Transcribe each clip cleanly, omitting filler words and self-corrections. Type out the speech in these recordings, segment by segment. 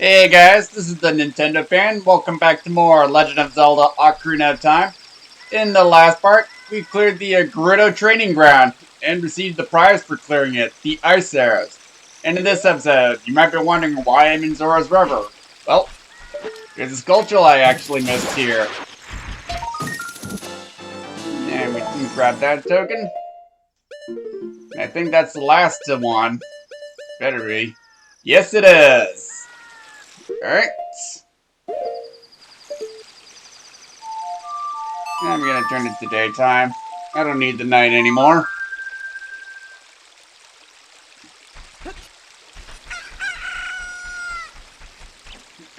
Hey guys, this is the Nintendo fan. Welcome back to more Legend of Zelda Ocarina of Time. In the last part, we cleared the Gerudo training ground and received the prize for clearing it, the Ice Arrows. And in this episode, you might be wondering why I'm in Zora's River. Well, there's a sculpture I actually missed here. And we can grab that token. I think that's the last one. Better be. Yes, it is. Alright. I'm gonna turn it to daytime. I don't need the night anymore.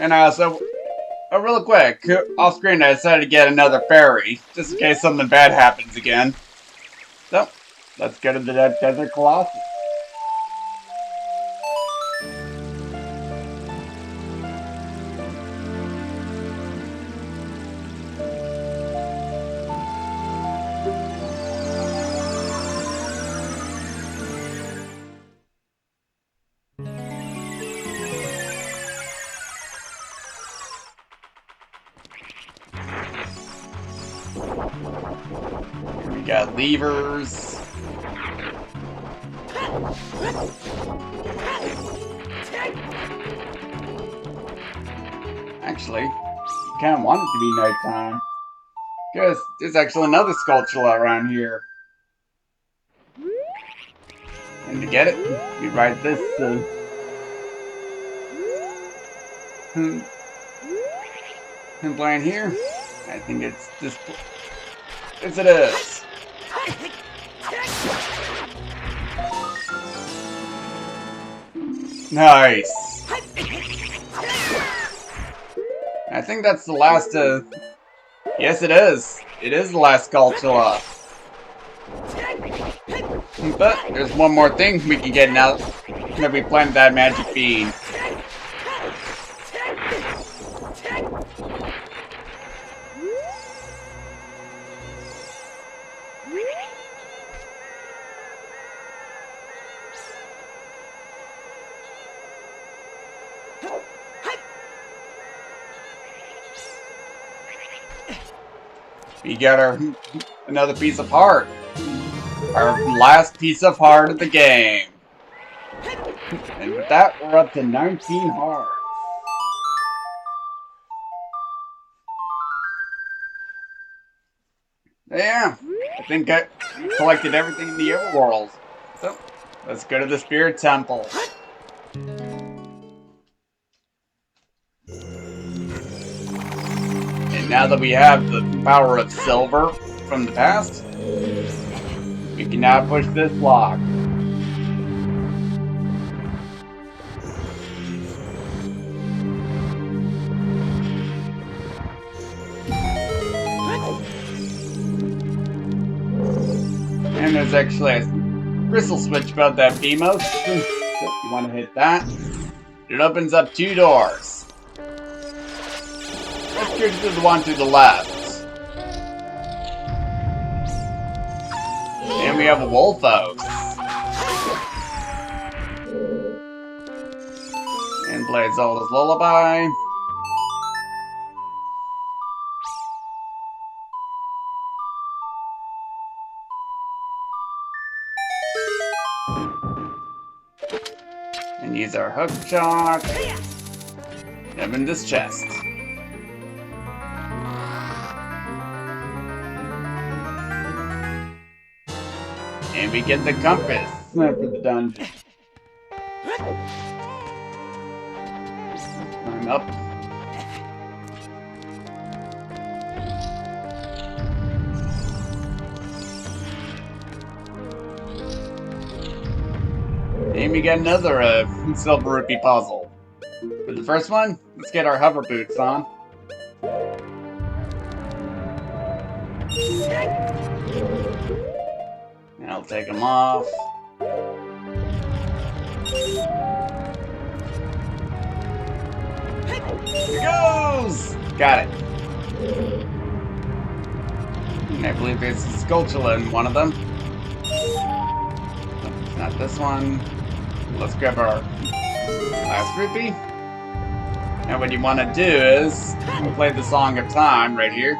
And real quick, off screen I decided to get another fairy, just in case something bad happens again. So, let's go to the Desert Colossus. We got levers. Actually, I kind of want it to be nighttime. Because there's actually another sculpture around here. And to get it, we ride this playing here. I think it's this. Yes, it is. Nice. I think that's the last. Yes, it is. It is the last Skulltula. But there's one more thing we can get now that we planted that magic bean. We got another piece of heart. Our last piece of heart of the game. And with that, we're up to 19 hearts. Yeah, I think I collected everything in the overworld. So, let's go to the Spirit Temple. And now that we have the power of silver from the past, we can now push this lock. And there's actually a crystal switch above that BMOS. So you want to hit that. It opens up two doors. Let's go to the one to the left. And we have a wolf house. And play Zelda's Lullaby. And use our hook shot. Open this chest. And we get the compass for the dungeon. Climb up. And we get another silver rupee puzzle. For the first one, let's get our hover boots on. And I'll take them off. Here goes! Got it. And I believe there's a Skulltula in one of them. No, it's not this one. Let's grab our last rupee. And what you want to do is play the Song of Time right here.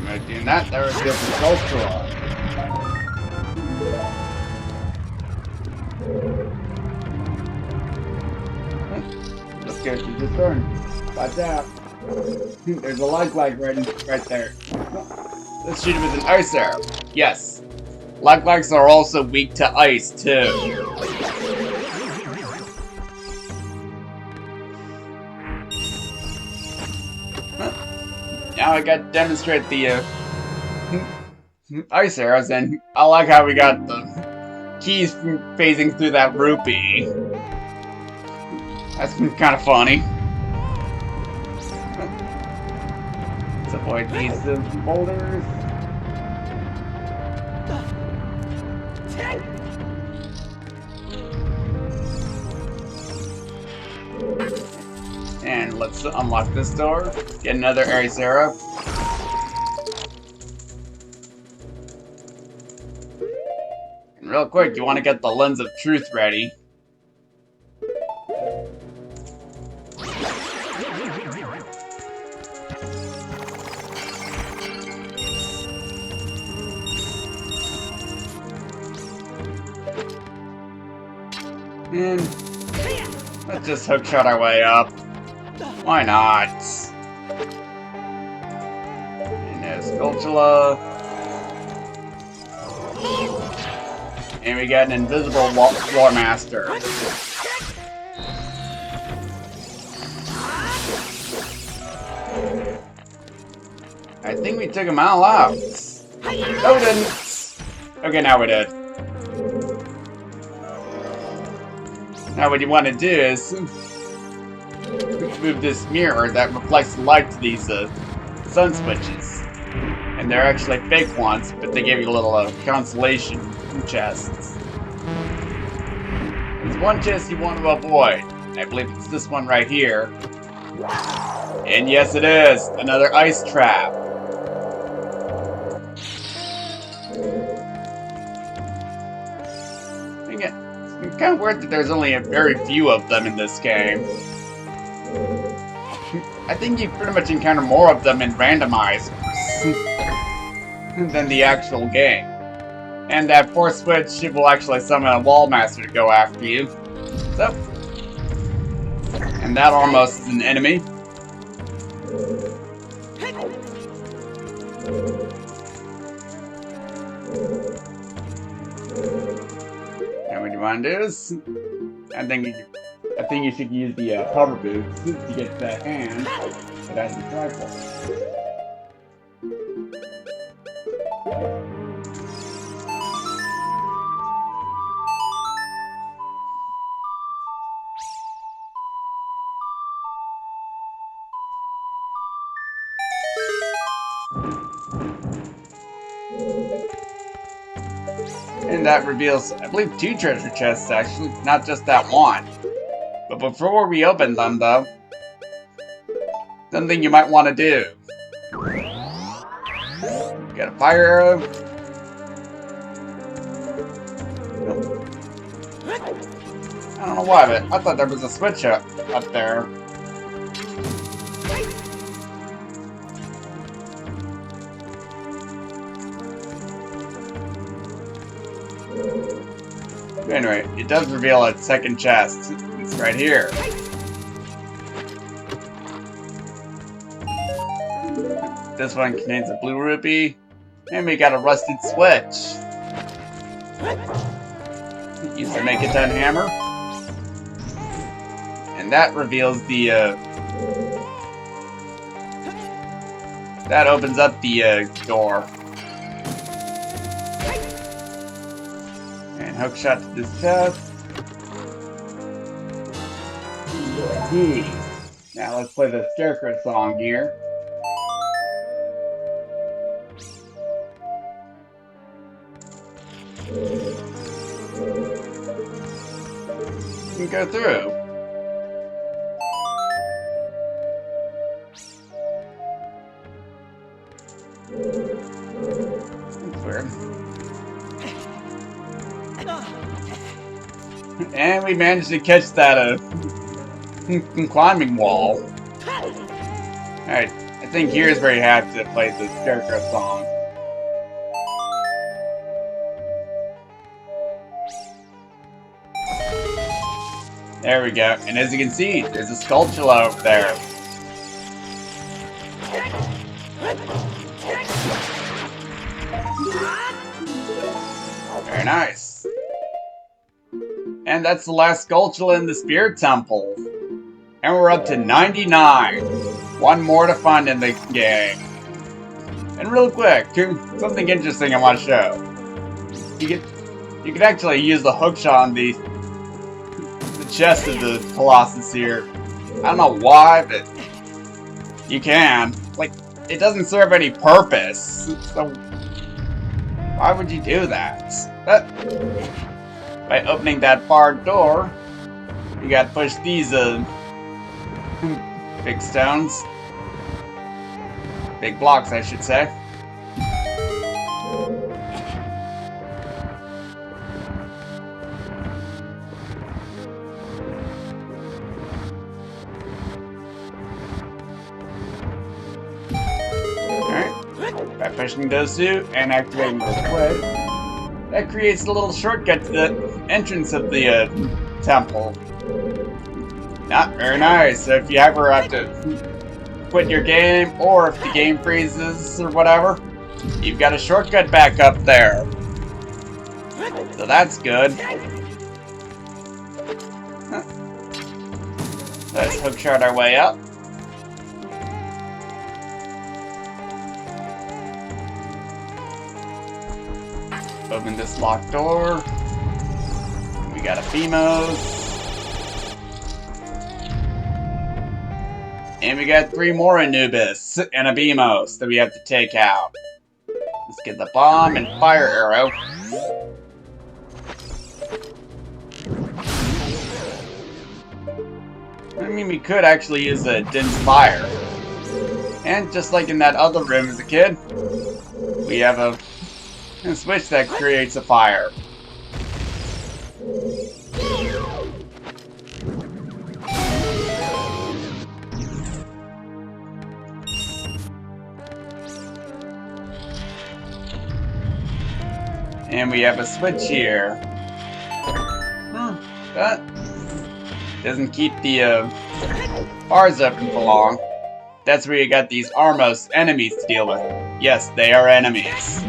By doing that, there is the Sculptura. Let's go through this turn. Watch out. There's a lag right there. Let's shoot it with an ice arrow. Yes. Lag are also weak to ice, too. Now I got to demonstrate the ice arrows, and I like how we got the keys phasing through that rupee. That's kind of funny. Let's avoid these boulders. And let's unlock this door. Get another ice arrow. And real quick, you want to get the Lens of Truth ready. And let's just hookshot our way up. Why not? And there's Sculptura. And we got an invisible War Master. I think we took him all out. No, we didn't. Okay, now we did. Now what you want to do is move this mirror that reflects light to these sun switches. And they're actually fake ones, but they give you a little consolation chests. There's one chest you want to avoid. I believe it's this one right here. And yes, it is! Another ice trap! It's kind of weird that there's only a very few of them in this game. I think you pretty much encounter more of them in randomizers than the actual game. And that fourth switch will actually summon a Wall Master to go after you. So, and that almost is an enemy. And what you want to do is, I think you should use the hover boots to get that hand that has the tripod. And that reveals, I believe, 2 treasure chests actually, not just that one. But before we open them, though, something you might want to do. Get a fire arrow. Nope. I don't know why, but I thought there was a switch up there. Anyway, it does reveal a second chest. It's right here. This one contains a blue rupee, and we got a rusted switch. Use the Make-A-Ton hammer. And that reveals the, that opens up the, door. And hookshot to this chest. Now let's play the Scarecrow song here. You can go through. And we managed to catch that climbing wall. Alright, I think here's where you have to play the Scarecrow song. There we go. And as you can see, there's a sculpture over there. Very nice. And that's the last sculpture in the Spirit Temple. And we're up to 99. One more to find in the game. And real quick, something interesting I want to show. You can actually use the hookshot on the chest of the Colossus here. I don't know why, but you can. Like, it doesn't serve any purpose. So why would you do that? But by opening that barred door, you gotta push these big stones. Big blocks, I should say. Alright. By pushing those two and activating the switch, that creates a little shortcut to the entrance of the temple. Not very nice. So if you ever have to quit your game, or if the game freezes or whatever, you've got a shortcut back up there. So that's good. Let's hookshot our way up. Open this locked door. We got a Fimos. And we got 3 more Anubis and a Beamos that we have to take out. Let's get the bomb and fire arrow. I mean, we could actually use a dense fire. And just like in that other room as a kid, we have a switch that creates a fire. And we have a switch here. That doesn't keep the bars open for long. That's where you got these Armos enemies to deal with. Yes, they are enemies.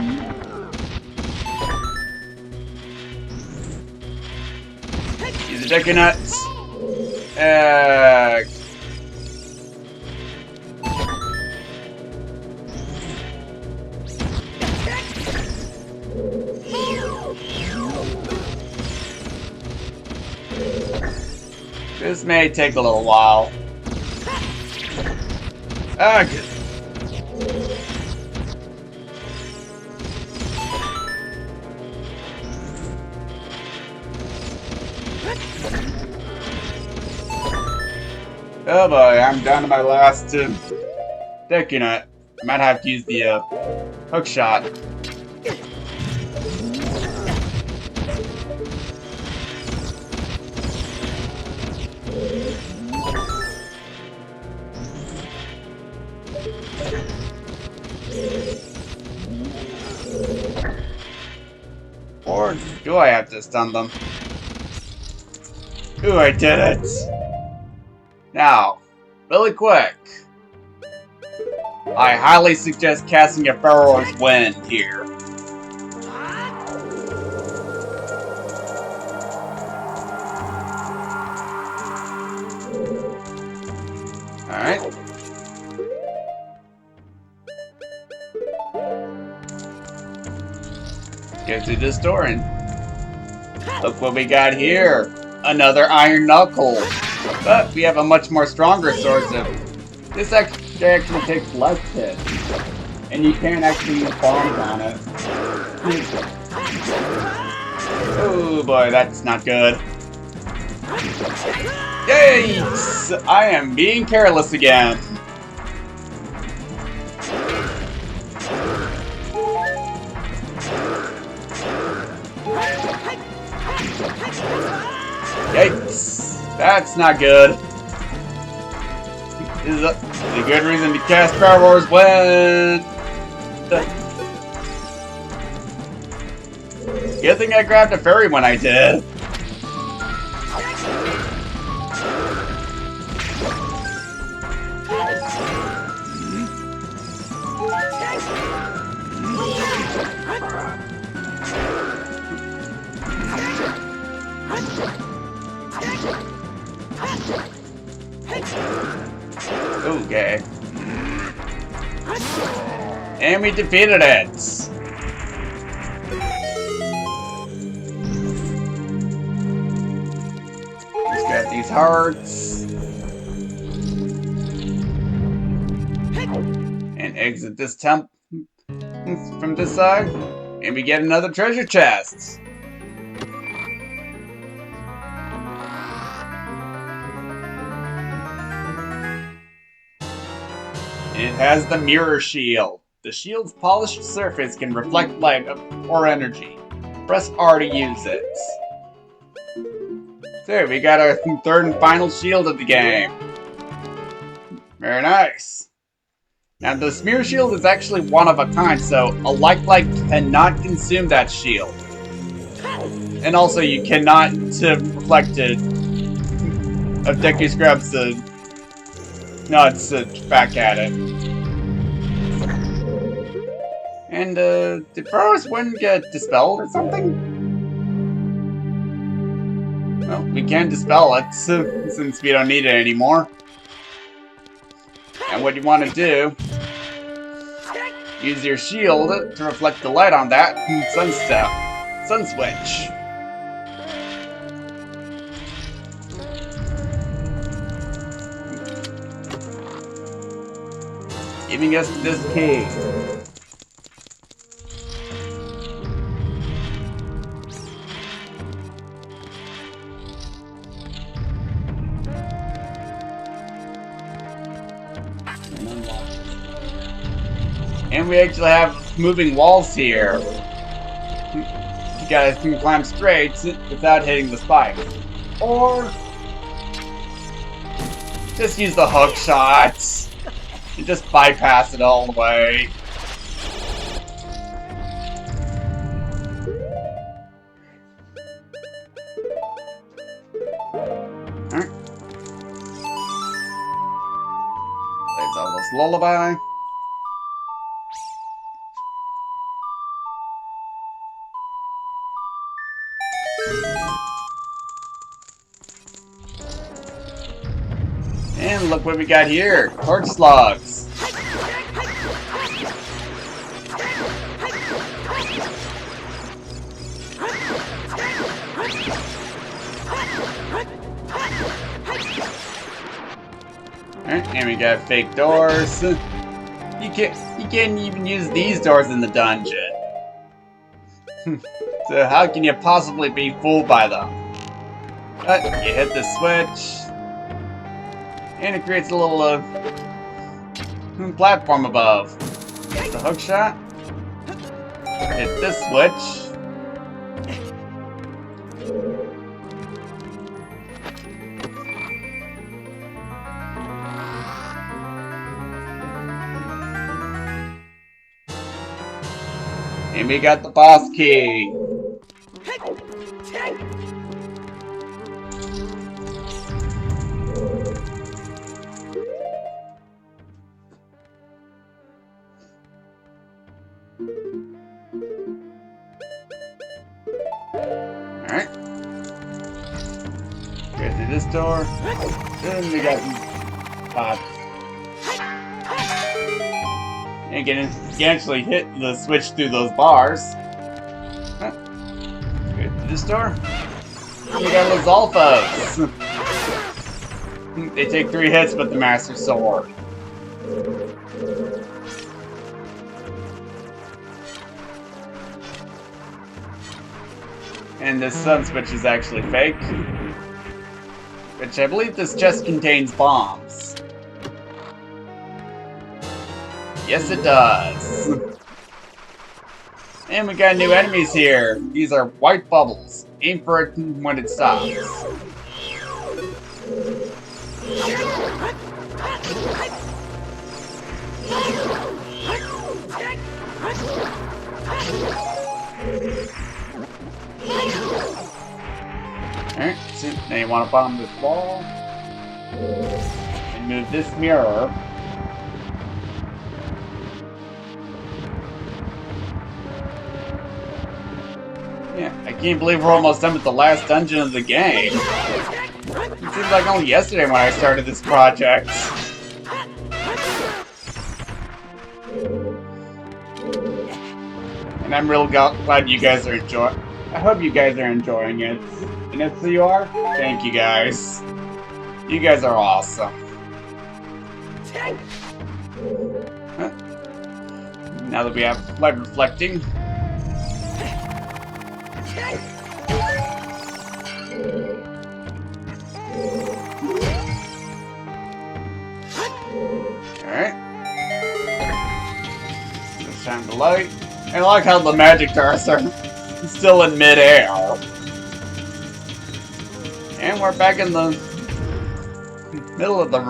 Use the coconuts. This may take a little while. Good. Oh boy, I'm down to my last coconut. I might have to use the hook shot. Or do I have to stun them? Ooh, I did it! Now, really quick, I highly suggest casting a Pharaoh's Wind here. Alright. Go through this door and look what we got here. Another Iron Knuckle. But we have a much more stronger sword, so this actually takes less hits. And you can't actually use bombs on it. Oh boy, that's not good. Yay! I am being careless again. Yikes! That's not good. This is a good reason to cast Power Wars when... Good thing I grabbed a fairy when I did. Okay. And we defeated it! Just got these hearts. And exit this temple from this side. And we get another treasure chest. It has the mirror shield. The shield's polished surface can reflect light or energy. Press R to use it. So we got our third and final shield of the game. Very nice. Now the mirror shield is actually one of a kind, so a light cannot consume that shield. And also you cannot reflect it. If Deku grabs the nuts back at it. And, did Burrow's wind get dispelled or something? Well, we can dispel it, since we don't need it anymore. And what you want to do, use your shield to reflect the light on that sun switch. Giving us this key. And we actually have moving walls here. You guys can climb straight without hitting the spike. Or just use the hook shots. And just bypass it all the way. Alright. Play Zelda's Lullaby. And look what we got here. Torch slugs. Alright, and we got fake doors. You can't even use these doors in the dungeon. So how can you possibly be fooled by them? But you hit the switch. And it creates a little platform above. Hit the hook shot. Hit this switch. And we got the boss key. Alright. Go through this door. Then we got pots. And you can actually hit the switch through those bars. Go through this door. And we got those alphas. They take 3 hits with the Master Sword. And this sun switch is actually fake. Which I believe this chest contains bombs. Yes, it does. And we got new enemies here. These are white bubbles. Aim for it when it stops. may want to bomb this wall. And move this mirror. Yeah, I can't believe we're almost done with the last dungeon of the game. It seems like only yesterday when I started this project. And I'm real glad you guys are enjoying. I hope you guys are enjoying it. And if you are, thank you guys. You guys are awesome. Now that we have light reflecting. Alright. Let's shine the light. I like how the magic darts are still in mid-air. And we're back in the middle of the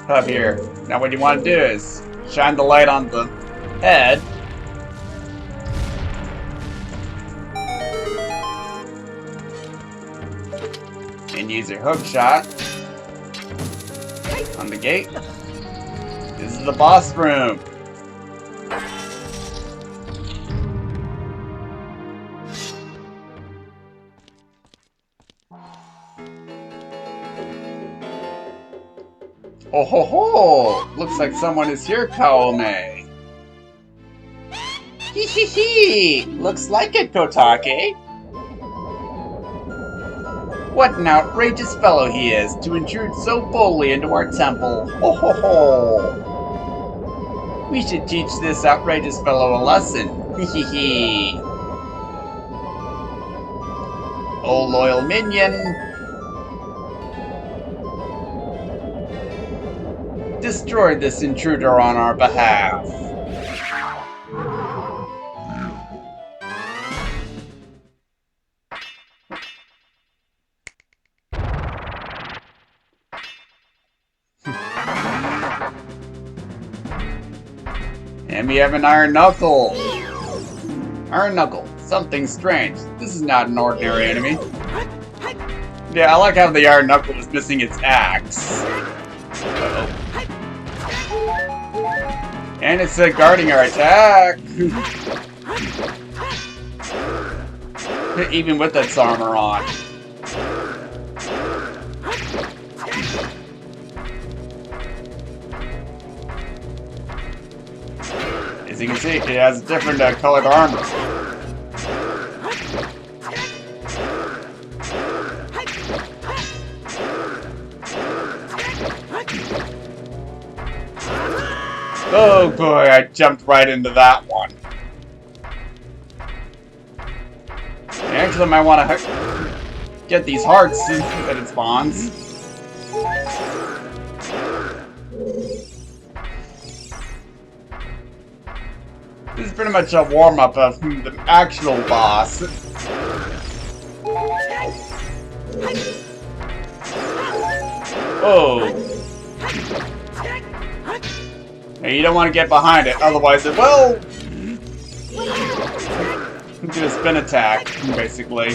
hub here. Now what you want to do is shine the light on the head. And use your hook shot on the gate. This is the boss room. Oh ho ho! Looks like someone is here, Kaome. Hee hee hee! Looks like it, Kotake. What an outrageous fellow he is, to intrude so boldly into our temple. Ho ho ho! We should teach this outrageous fellow a lesson. Hee hee hee! Oh, loyal minion! Destroy this intruder on our behalf. And we have an Iron Knuckle. Iron Knuckle, something strange. This is not an ordinary enemy. Yeah, I like how the Iron Knuckle is missing its axe. Uh-oh. And it's guarding our attack. Even with its armor on. As you can see, it has different colored armor. Oh boy, I jumped right into that one. Actually, I might want to get these hearts that it spawns. This is pretty much a warm-up of the actual boss. Oh. Hey, you don't want to get behind it, otherwise it will do a spin attack, basically.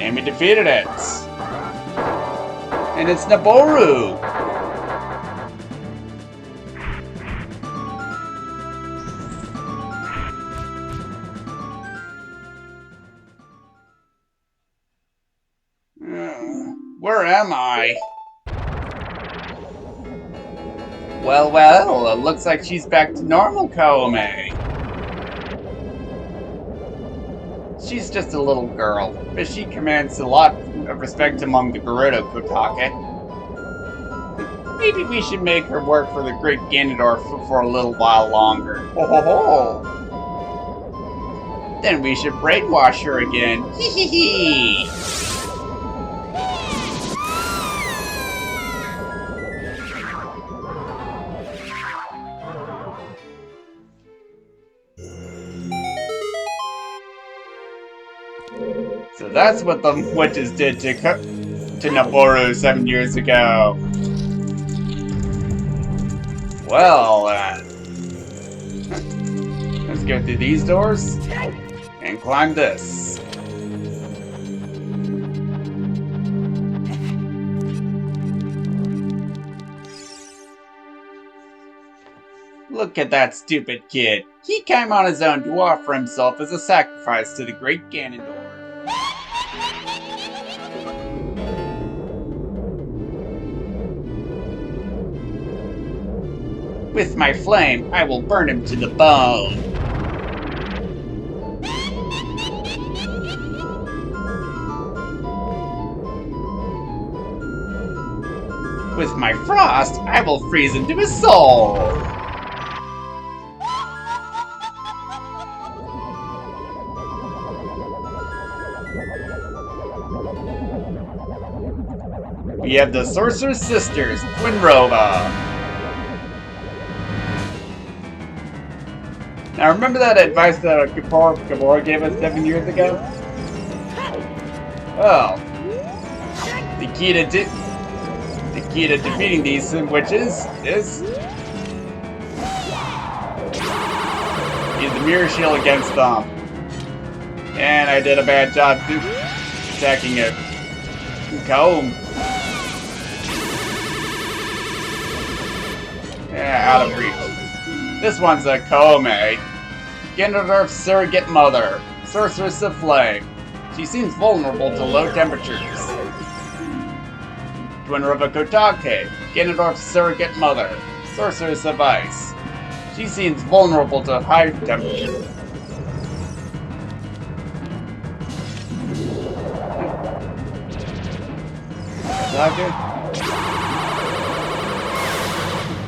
And we defeated it. And it's Naboru. Where am I? Well, well, it looks like she's back to normal, Kaome. She's just a little girl, but she commands a lot of respect among the Gerudo Kotake. Maybe we should make her work for the Great Ganondorf for a little while longer. Ho ho ho! Then we should brainwash her again. Hee hee hee! So that's what the witches did to Naboru 7 years ago. Well, go through these doors and climb this. Look at that stupid kid. He came on his own to offer himself as a sacrifice to the great Ganondorf. With my flame, I will burn him to the bone. With my frost, I will freeze him to his soul. We have the Sorcerer's Sisters, Twinrova. Now remember that advice that Gamora gave us 7 years ago? Well, the key to defeating these witches is use the mirror shield against them. And I did a bad job attacking it. Comb. Yeah, out of reach. This one's a Kome, Ganondorf's surrogate mother, Sorceress of Flame. She seems vulnerable to low temperatures. Twinrova Kotake, Ganondorf's surrogate mother, Sorceress of Ice. She seems vulnerable to high temperatures. Kotake.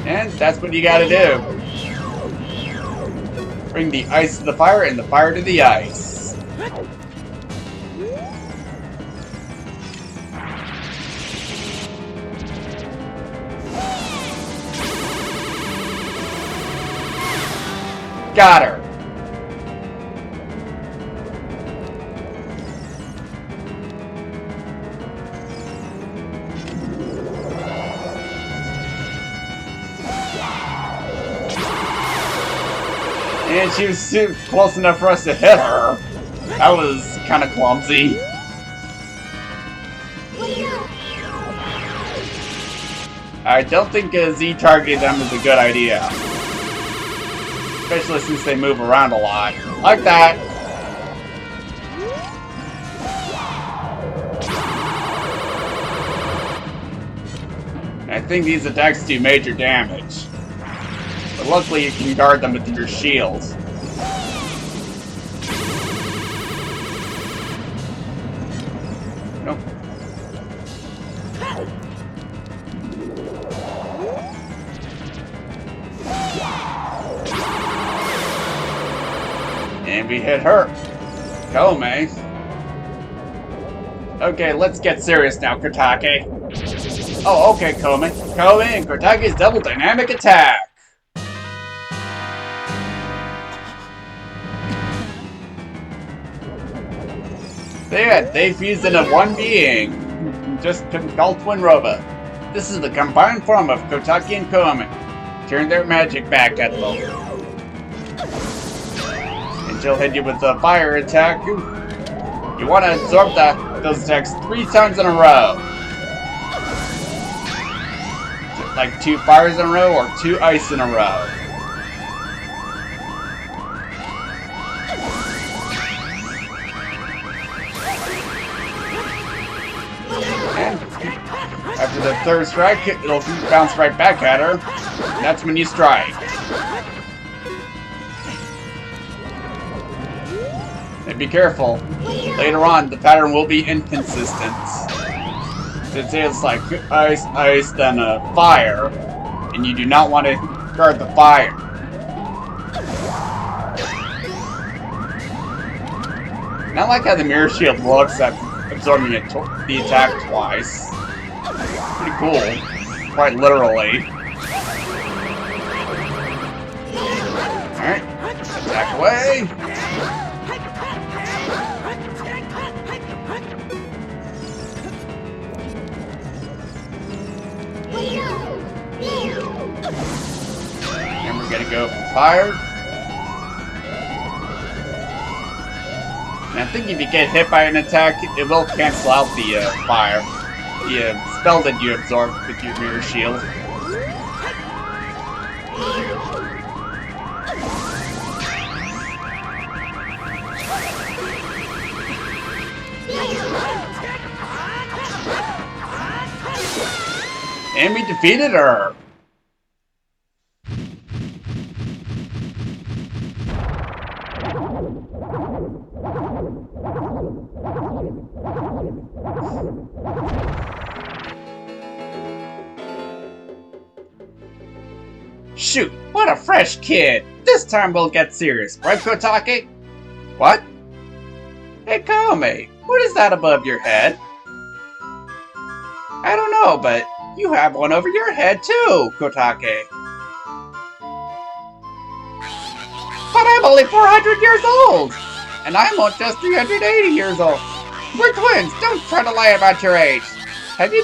And that's what you gotta do. Bring the ice to the fire and the fire to the ice. Got her. And she was close enough for us to hit her. That was kind of clumsy. I don't think Z targeting them is a good idea. Especially since they move around a lot. Like that. I think these attacks do major damage. But luckily you can guard them with your shields. Nope. And we hit her. Kome. Okay, let's get serious now, Kotake. Oh, okay, Kome. Kome and Kotake's double dynamic attack. They fused into one being. Just called Twinrova. This is the combined form of Kotake and Kome. Turn their magic back at them. And she'll hit you with a fire attack. You want to absorb those attacks 3 times in a row. Like 2 fires in a row or 2 ice in a row. And after the 3rd strike, it'll bounce right back at her. And that's when you strike. And be careful. Later on, the pattern will be inconsistent. It's like ice, ice, then fire. And you do not want to guard the fire. And I like how the mirror shield looks at absorbing the attack twice. Pretty cool. Quite literally. Alright. Attack away. And we're gonna go for fire. And I think if you get hit by an attack, it will cancel out the fire. The spell that you absorb with your mirror shield. And we defeated her! Shoot, what a fresh kid! This time we'll get serious, right, Kotake? What? Hey, Kome, what is that above your head? I don't know, but you have one over your head too, Kotake. But I'm only 400 years old! And I'm just 380 years old. We're twins, don't try to lie about your age. You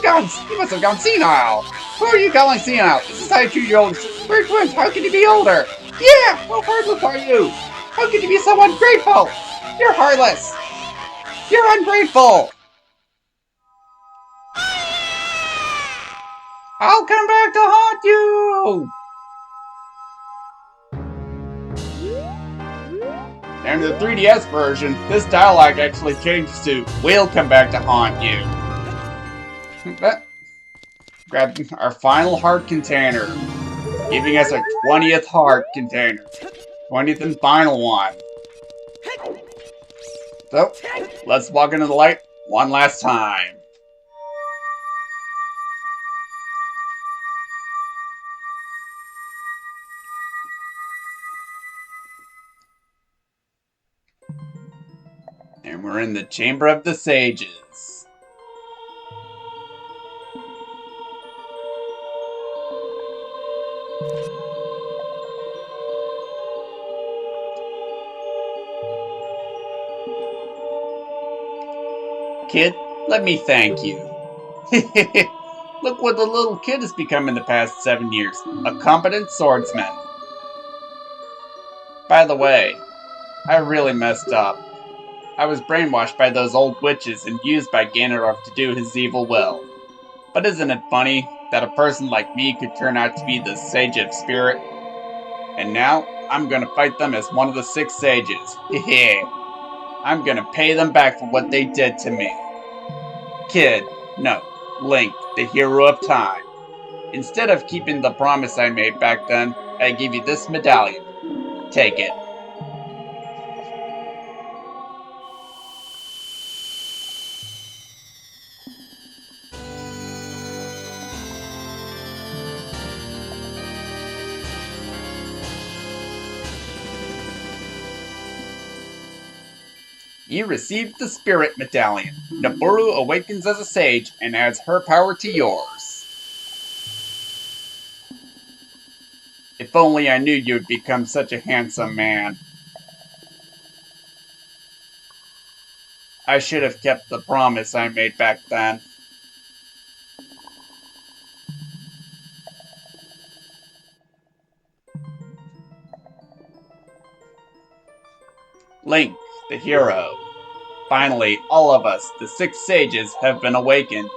must have gone senile. Who are you calling senile? This is how you treat your old. We're twins, how can you be older? Yeah, how heartless are you? How can you be so ungrateful? You're heartless. You're ungrateful. I'll come back to haunt you. And in the 3DS version, this dialogue actually changes to, "We'll come back to haunt you." But, grab our final heart container, giving us our 20th heart container. 20th and final one. So, let's walk into the light one last time. And we're in the Chamber of the Sages. Kid, let me thank you. Look what the little kid has become in the past 7 years. A competent swordsman. By the way, I really messed up. I was brainwashed by those old witches and used by Ganondorf to do his evil will. But isn't it funny that a person like me could turn out to be the Sage of Spirit? And now, I'm gonna fight them as one of the 6 sages. Hehe. I'm gonna pay them back for what they did to me. Kid, no, Link, the hero of time. Instead of keeping the promise I made back then, I give you this medallion. Take it. You received the Spirit Medallion. Nabooru awakens as a sage and adds her power to yours. If only I knew you'd become such a handsome man. I should have kept the promise I made back then. Link, the hero. Finally, all of us, the 6 sages, have been awakened.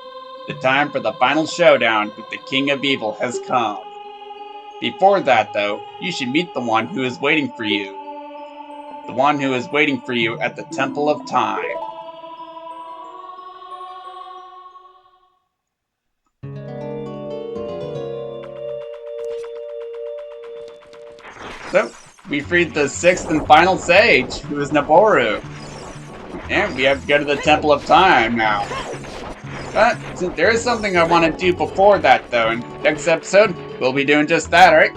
The time for the final showdown with the King of Evil has come. Before that, though, you should meet the one who is waiting for you. The one who is waiting for you at the Temple of Time. So, we freed the 6th and final sage, who is Nabooru. And we have to go to the Temple of Time now. But there is something I want to do before that, though. In next episode, we'll be doing just that, alright?